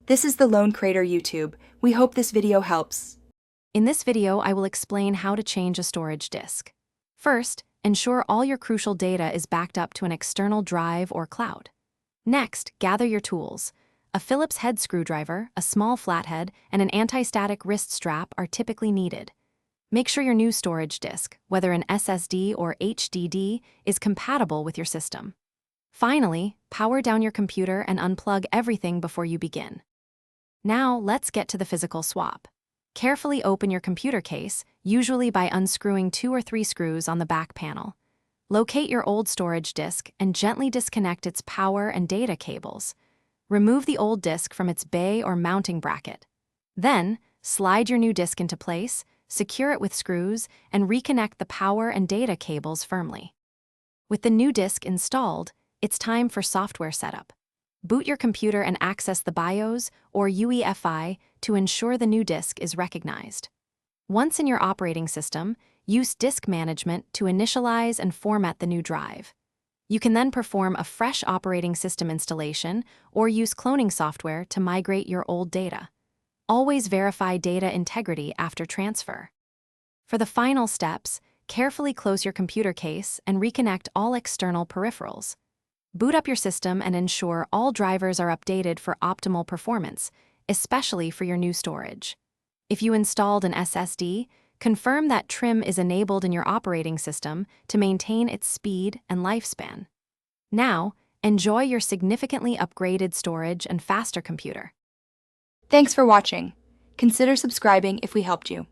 This is the Lone Crater YouTube. We hope this video helps. In this video, I will explain how to change a storage disk. First, ensure all your crucial data is backed up to an external drive or cloud. Next, gather your tools. A Phillips head screwdriver, a small flathead, and an anti-static wrist strap are typically needed. Make sure your new storage disk, whether an SSD or HDD, is compatible with your system. Finally, power down your computer and unplug everything before you begin. Now, let's get to the physical swap. Carefully open your computer case, usually by unscrewing 2 or 3 screws on the back panel. Locate your old storage disk and gently disconnect its power and data cables. Remove the old disk from its bay or mounting bracket. Then, slide your new disk into place, secure it with screws, and reconnect the power and data cables firmly. With the new disk installed, it's time for software setup. Boot your computer and access the BIOS or UEFI to ensure the new disk is recognized. Once in your operating system, use Disk Management to initialize and format the new drive. You can then perform a fresh operating system installation or use cloning software to migrate your old data. Always verify data integrity after transfer. For the final steps, carefully close your computer case and reconnect all external peripherals. Boot up your system and ensure all drivers are updated for optimal performance, especially for your new storage. If you installed an SSD, confirm that trim is enabled in your operating system to maintain its speed and lifespan. Now, enjoy your significantly upgraded storage and faster computer. Thanks for watching. Consider subscribing if we helped you.